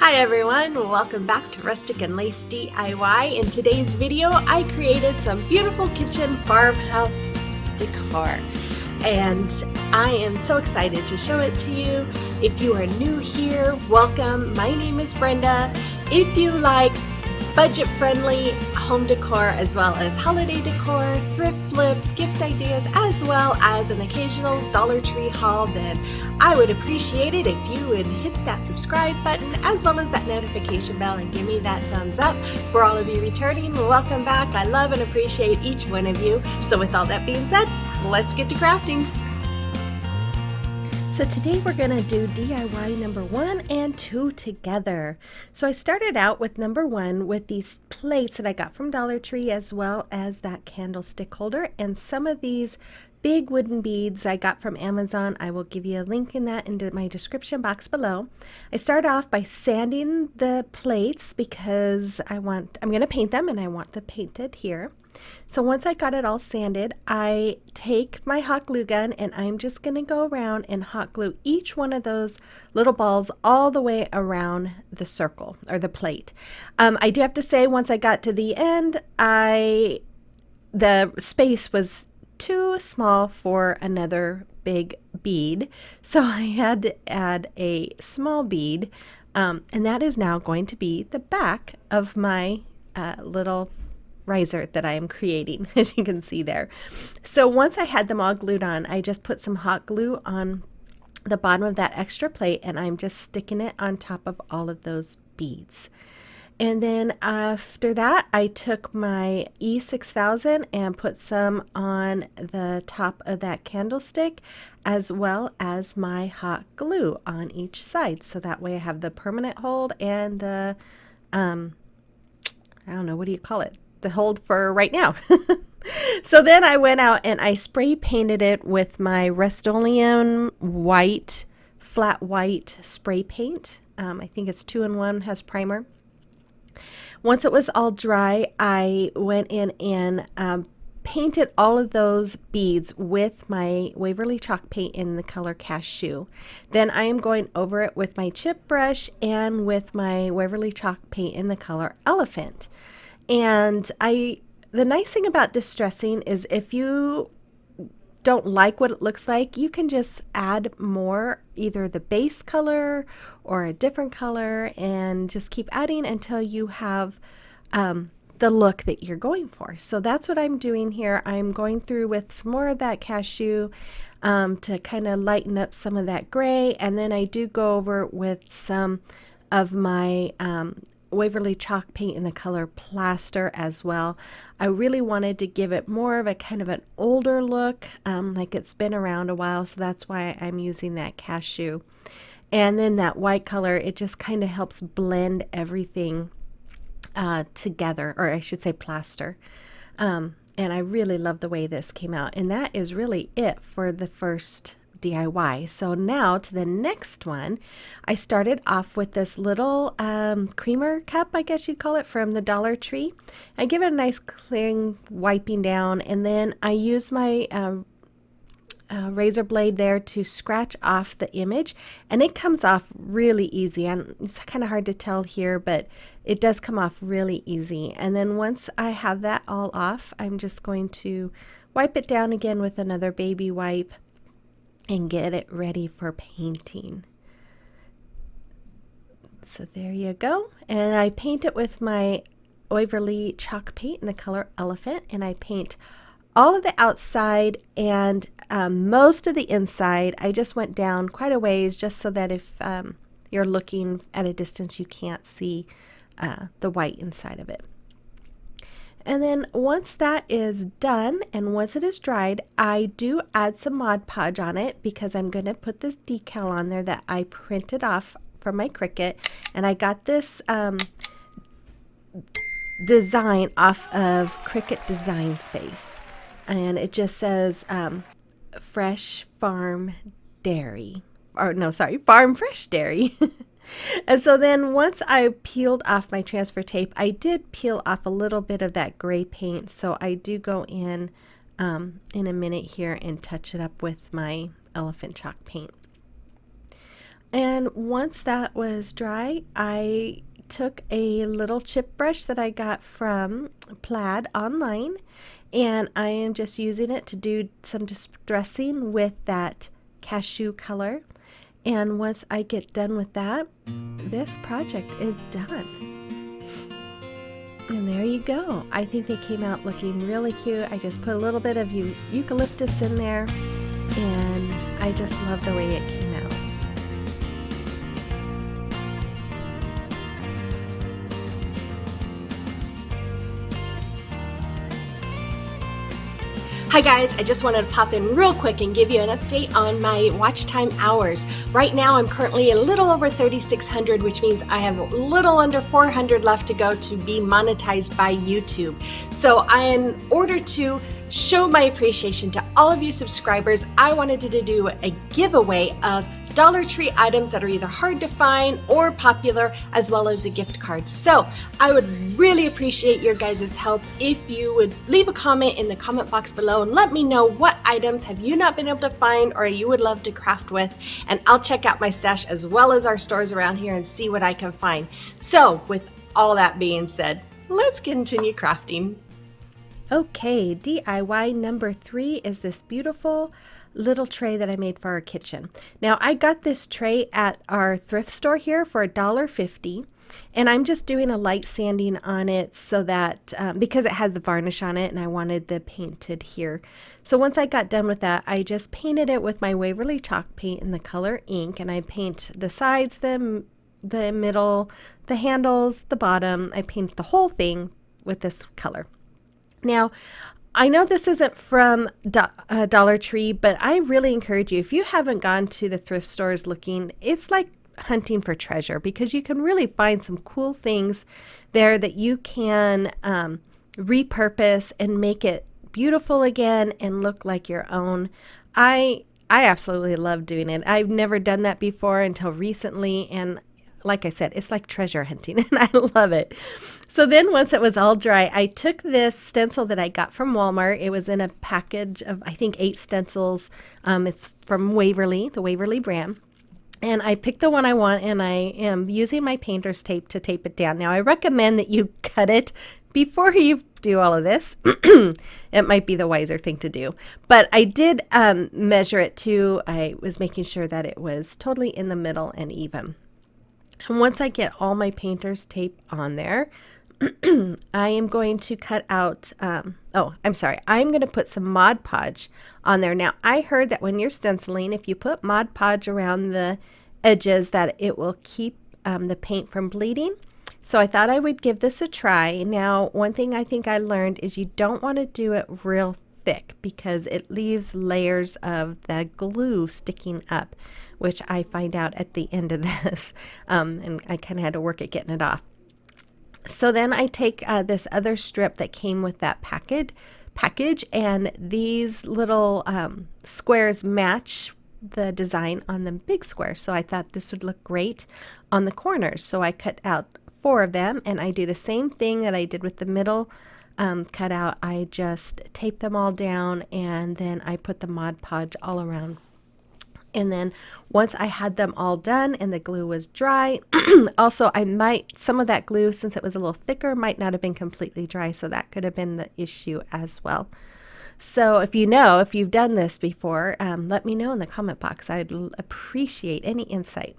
Hi everyone, welcome back to Rustic and Lace DIY. In today's video, I created some beautiful kitchen farmhouse decor. And I am so excited to show it to you. If you are new here, welcome. My name is Brenda. If you like budget-friendly home decor as well as holiday decor, thrift flips, gift ideas, as well as an occasional Dollar Tree haul, then I would appreciate it if you would hit that subscribe button as well as that notification bell and give me that thumbs up. For all of you returning, welcome back. I love and appreciate each one of you. So with all that being said, let's get to crafting. So today we're going to do DIY number 1 and 2 together. So I started out with number 1 with these plates that I got from Dollar Tree, as well as that candlestick holder and some of these big wooden beads I got from Amazon. I will give you a link in that into my description box below. I start off by sanding the plates because I'm going to paint them and I want them painted here. So once I got it all sanded, I take my hot glue gun and I'm just going to go around and hot glue each one of those little balls all the way around the circle or the plate. I do have to say, once I got to the end, the space was too small for another big bead, so I had to add a small bead, and that is now going to be the back of my little riser that I am creating, as you can see there. So once I had them all glued on, I just put some hot glue on the bottom of that extra plate and I'm just sticking it on top of all of those beads. And then after that, I took my E6000 and put some on the top of that candlestick, as well as my hot glue on each side. So that way I have the permanent hold and the, I don't know, what do you call it? The hold for right now. So then I went out and I spray painted it with my Rustoleum white, flat white spray paint. I think it's 2-in-1, has primer. Once it was all dry, I went in and painted all of those beads with my Waverly chalk paint in the color Cashew. Then I am going over it with my chip brush and with my Waverly chalk paint in the color Elephant. And the nice thing about distressing is if you don't like what it looks like, you can just add more, either the base color or a different color, and just keep adding until you have the look that you're going for. So that's what I'm doing here. I'm going through with some more of that Cashew to kind of lighten up some of that gray, and then I do go over with some of my Waverly chalk paint in the color Plaster as well. I really wanted to give it more of a kind of an older look, like it's been around a while, so that's why I'm using that Cashew. And then that white color, it just kind of helps blend everything together, or I should say Plaster. And I really love the way this came out, and that is really it for the first DIY. So now to the next one. I started off with this little creamer cup, I guess you'd call it, from the Dollar Tree. I give it a nice clean wiping down, and then I use my razor blade there to scratch off the image, and it comes off really easy. And it's kind of hard to tell here, but it does come off really easy. And then once I have that all off, I'm just going to wipe it down again with another baby wipe and get it ready for painting. So there you go. And I paint it with my Waverly chalk paint in the color Elephant, and I paint all of the outside and most of the inside. I just went down quite a ways just so that if you're looking at a distance, you can't see the white inside of it. And then once that is done and once it is dried, I do add some Mod Podge on it because I'm going to put this decal on there that I printed off from my Cricut. And I got this design off of Cricut Design Space. And it just says Fresh Farm Dairy. Or no, sorry, Farm Fresh Dairy. And so then once I peeled off my transfer tape, I did peel off a little bit of that gray paint. So I do go in a minute here and touch it up with my Elephant chalk paint. And once that was dry, I took a little chip brush that I got from Plaid online, and I am just using it to do some distressing with that cashew color. And once I get done with that, this project is done. And there you go. I think they came out looking really cute. I just put a little bit of eucalyptus in there, and I just love the way it came out. Hi guys, I just wanted to pop in real quick and give you an update on my watch time hours. Right now I'm currently a little over 3,600, which means I have a little under 400 left to go to be monetized by YouTube. So in order to show my appreciation to all of you subscribers, I wanted to do a giveaway of Dollar Tree items that are either hard to find or popular, as well as a gift card. So I would really appreciate your guys' help if you would leave a comment in the comment box below and let me know what items have you not been able to find or you would love to craft with, and I'll check out my stash as well as our stores around here and see what I can find. So with all that being said, let's continue crafting. Okay, DIY number 3 is this beautiful little tray that I made for our kitchen. Now, I got this tray at our thrift store here for $1.50, and I'm just doing a light sanding on it so that because it had the varnish on it and I wanted the painted here. So once I got done with that, I just painted it with my Waverly chalk paint in the color ink, and I paint the sides, the middle, the handles, the bottom. I paint the whole thing with this color. Now, I know this isn't from Dollar Tree, but I really encourage you, if you haven't gone to the thrift stores looking, it's like hunting for treasure, because you can really find some cool things there that you can repurpose and make it beautiful again and look like your own. I absolutely love doing it. I've never done that before until recently, and like I said, it's like treasure hunting, and I love it. So then once it was all dry, I took this stencil that I got from Walmart. It was in a package of, I think, 8 stencils. It's from Waverly, the Waverly brand. And I picked the one I want, and I am using my painter's tape to tape it down. Now, I recommend that you cut it before you do all of this. It might be the wiser thing to do. But I did measure it too. I was making sure that it was totally in the middle and even. And once I get all my painter's tape on there, I am going to cut out, I'm going to put some Mod Podge on there. Now, I heard that when you're stenciling, if you put Mod Podge around the edges, that it will keep the paint from bleeding. So I thought I would give this a try. Now, one thing I think I learned is you don't want to do it real thick, because it leaves layers of the glue sticking up, which I find out at the end of this, and I kind of had to work at getting it off. So then I take this other strip that came with that package, and these little squares match the design on the big square. So I thought this would look great on the corners. So I cut out 4 of them, and I do the same thing that I did with the middle cutout. I just tape them all down, and then I put the Mod Podge all around. And then once I had them all done and the glue was dry, also some of that glue, since it was a little thicker, might not have been completely dry, so that could have been the issue as well. So if you've done this before, let me know in the comment box. I'd appreciate any insight.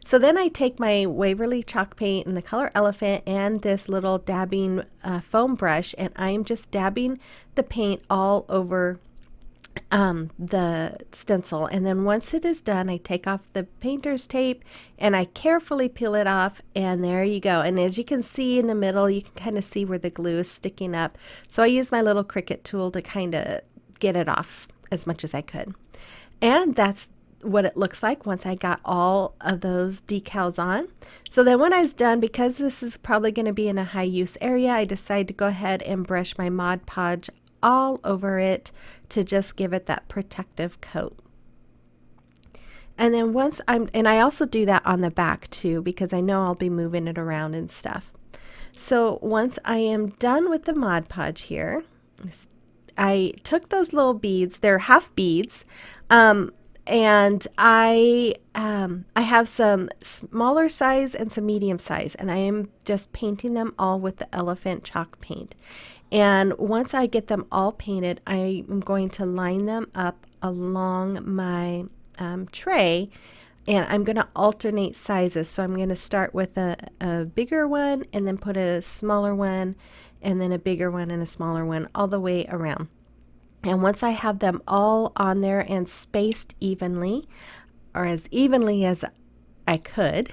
So then I take my Waverly chalk paint in the color Elephant and this little dabbing foam brush, and I'm just dabbing the paint all over the stencil. And then once it is done, I take off the painter's tape and I carefully peel it off, and there you go. And as you can see in the middle, you can kind of see where the glue is sticking up. So I use my little Cricut tool to kind of get it off as much as I could. And that's what it looks like once I got all of those decals on. So then when I was done, because this is probably going to be in a high use area, I decided to go ahead and brush my Mod Podge all over it to just give it that protective coat. And then I also do that on the back too, because I know I'll be moving it around and stuff. So once I am done with the Mod Podge here, I took those little beads, they're half beads, And I have some smaller size and some medium size, and I am just painting them all with the elephant chalk paint. And once I get them all painted, I am going to line them up along my tray, and I'm going to alternate sizes. So I'm going to start with a bigger one and then put a smaller one and then a bigger one and a smaller one all the way around. And once I have them all on there and spaced evenly, or as evenly as I could,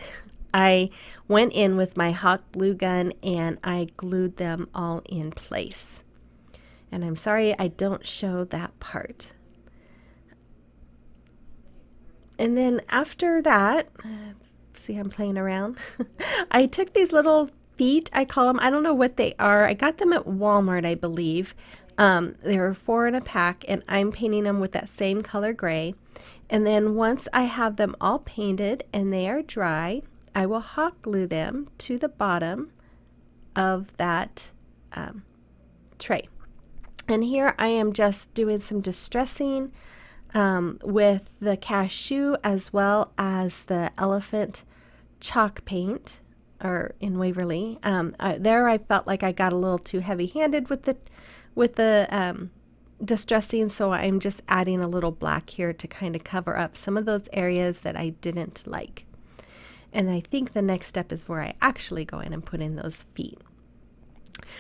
I went in with my hot glue gun and I glued them all in place. And I'm sorry I don't show that part. And then after that, see, I'm playing around. I took these little feet, I call them. I don't know what they are. I got them at Walmart, I believe. They were 4 in a pack, and I'm painting them with that same color gray. And then once I have them all painted and they are dry, I will hot glue them to the bottom of that tray. And here I am just doing some distressing with the cashew as well as the elephant chalk paint, or in Waverly. There I felt like I got a little too heavy-handed with the distressing, so I'm just adding a little black here to kind of cover up some of those areas that I didn't like. And I think the next step is where I actually go in and put in those feet.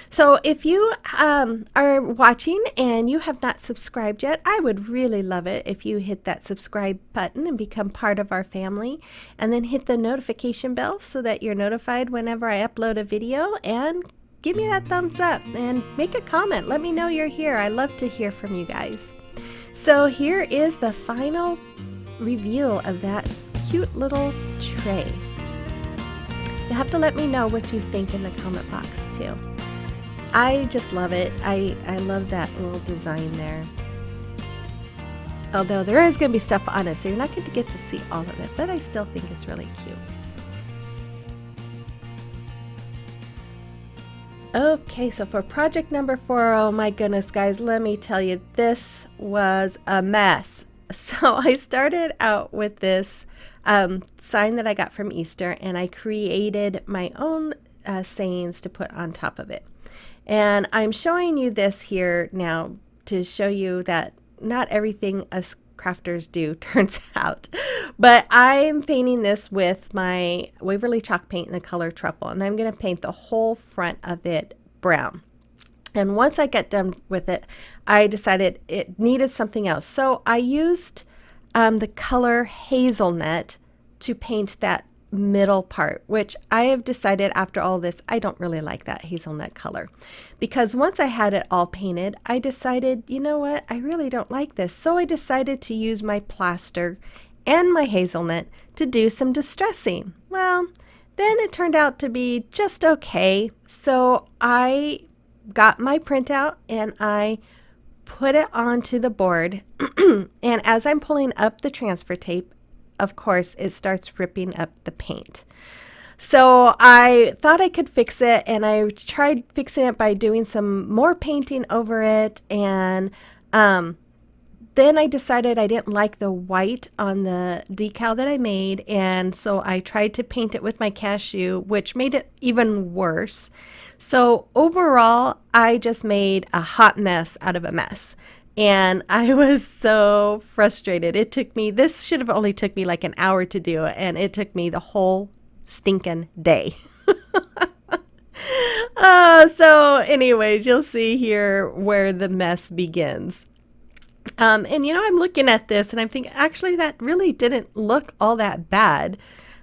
So if you are watching and you have not subscribed yet, I would really love it if you hit that subscribe button and become part of our family, and then hit the notification bell so that you're notified whenever I upload a video, and give me that thumbs up and make a comment. Let me know you're here. I love to hear from you guys. So here is the final reveal of that cute little tray. You have to let me know what you think in the comment box too. I just love it. I love that little design there. Although there is going to be stuff on it, so you're not going to get to see all of it, but I still think it's really cute. Okay, so for project number 4, oh my goodness, guys, let me tell you, this was a mess. So I started out with this sign that I got from Easter, and I created my own sayings to put on top of it. And I'm showing you this here now to show you that not everything us crafters do turns out. But I'm painting this with my Waverly chalk paint in the color Truffle, and I'm going to paint the whole front of it brown. And once I get done with it, I decided it needed something else. So I used the color Hazelnut to paint that middle part, which I have decided after all this, I don't really like that hazelnut color, because once I had it all painted, I decided, you know what, I really don't like this. So I decided to use my plaster and my hazelnut to do some distressing. Well, then it turned out to be just okay. So I got my printout and I put it onto the board. And as I'm pulling up the transfer tape, of course, it starts ripping up the paint. So I thought I could fix it, and I tried fixing it by doing some more painting over it. And then I decided I didn't like the white on the decal that I made, and so I tried to paint it with my cashew, which made it even worse. So overall, I just made a hot mess out of a mess. And I was so frustrated. This should have only took me like an hour to do, and it took me the whole stinking day. So anyways, you'll see here where the mess begins. And you know, I'm looking at this and I'm thinking, actually, that really didn't look all that bad.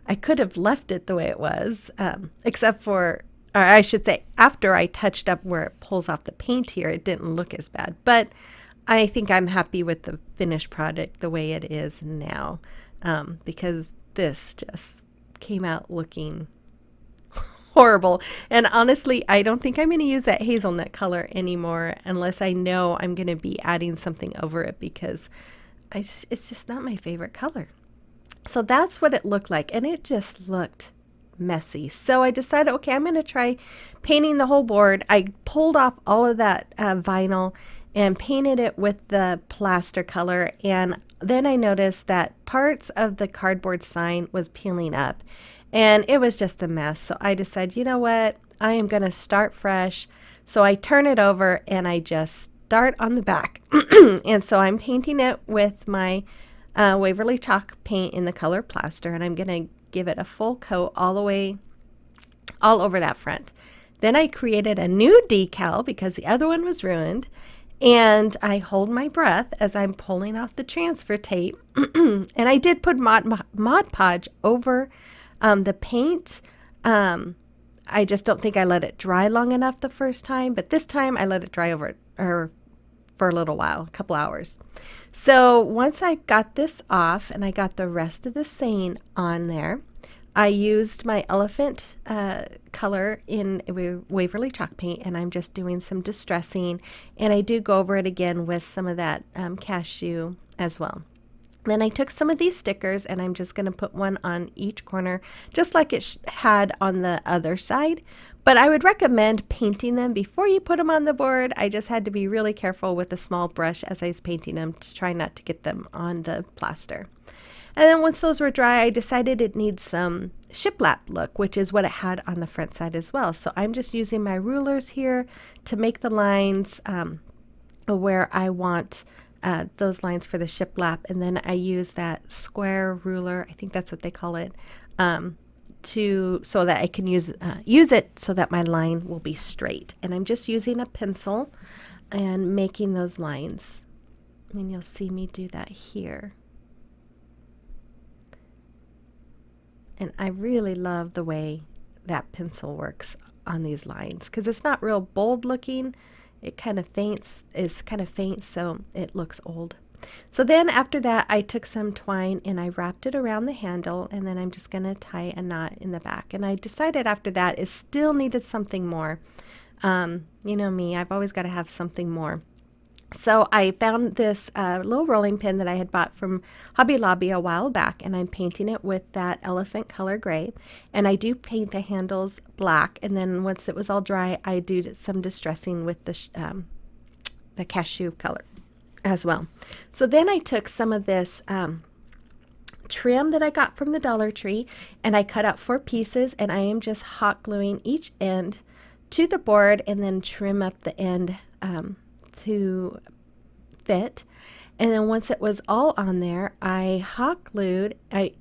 I could have left it the way it was, except for, or I should say, after I touched up where it pulls off the paint here, it didn't look as bad. But I think I'm happy with the finished product the way it is now, because this just came out looking horrible. And honestly, I don't think I'm going to use that hazelnut color anymore unless I know I'm going to be adding something over it, because it's just not my favorite color. So that's what it looked like, and it just looked messy. So I decided, okay, I'm going to try painting the whole board. I pulled off all of that vinyl and painted it with the plaster color, and then I noticed that parts of the cardboard sign was peeling up, and it was just a mess. So I decided, you know what? I am going to start fresh. So I turn it over and I just start on the back. And so I'm painting it with my Waverly chalk paint in the color Plaster, and I'm going to give it a full coat all the way, all over that front. Then I created a new decal because the other one was ruined, and I hold my breath as I'm pulling off the transfer tape. And I did put Mod Podge over the paint. I just don't think I let it dry long enough the first time, but this time I let it dry for a little while, a couple hours. So once I got this off and I got the rest of the saying on there, I used my elephant color in Waverly chalk paint, and I'm just doing some distressing, and I do go over it again with some of that cashew as well. Then I took some of these stickers, and I'm just going to put one on each corner, just like it had on the other side. But I would recommend painting them before you put them on the board. I just had to be really careful with a small brush as I was painting them to try not to get them on the plaster. And then once those were dry, I decided it needs some shiplap look, which is what it had on the front side as well. So I'm just using my rulers here to make the lines where I want those lines for the shiplap. And then I use that square ruler, I think that's what they call it, so that I can use it so that my line will be straight. And I'm just using a pencil and making those lines. And you'll see me do that here. And I really love the way that pencil works on these lines because it's not real bold looking. It kind of is kind of faint, so it looks old. So then after that, I took some twine and I wrapped it around the handle, and then I'm just going to tie a knot in the back. And I decided after that it still needed something more. You know me, I've always got to have something more. So I found this little rolling pin that I had bought from Hobby Lobby a while back, and I'm painting it with that elephant color gray. And I do paint the handles black, and then once it was all dry, I do some distressing with the cashew color as well. So then I took some of this trim that I got from the Dollar Tree, and I cut out 4 pieces, and I am just hot gluing each end to the board and then trim up the end to fit. And then once it was all on there, I hot glued. I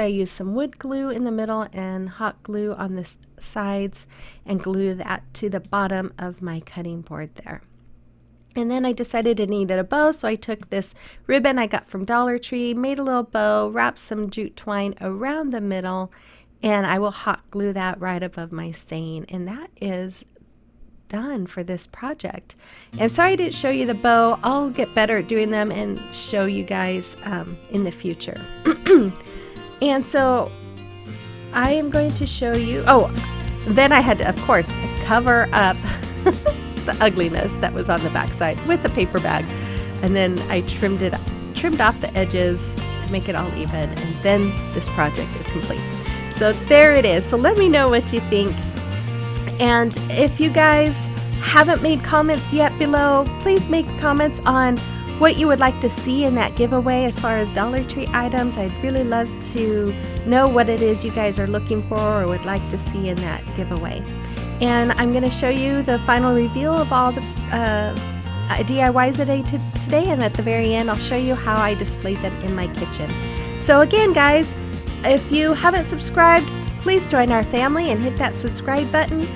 used some wood glue in the middle and hot glue on the sides and glue that to the bottom of my cutting board there. And then I decided it needed a bow, so I took this ribbon I got from Dollar Tree, made a little bow, wrapped some jute twine around the middle, and I will hot glue that right above my saying. And that is done for this project. I'm sorry I didn't show you the bow. I'll get better at doing them and show you guys in the future. And so I am going to show you, then I had to, of course, cover up the ugliness that was on the backside with a paper bag, and then I trimmed off the edges to make it all even, and then this project is complete. So there it is. So let me know what you think. And if you guys haven't made comments yet below, please make comments on what you would like to see in that giveaway as far as Dollar Tree items. I'd really love to know what it is you guys are looking for or would like to see in that giveaway. And I'm going to show you the final reveal of all the DIYs that I did today, and at the very end I'll show you how I displayed them in my kitchen. So again, guys, if you haven't subscribed, please join our family and hit that subscribe button.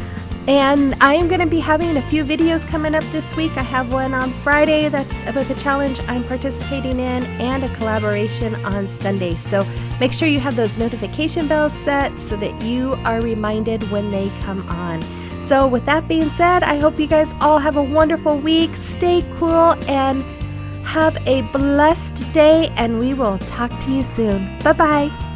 And I am going to be having a few videos coming up this week. I have one on Friday about the challenge I'm participating in, and a collaboration on Sunday. So make sure you have those notification bells set so that you are reminded when they come on. So with that being said, I hope you guys all have a wonderful week. Stay cool and have a blessed day, and we will talk to you soon. Bye-bye.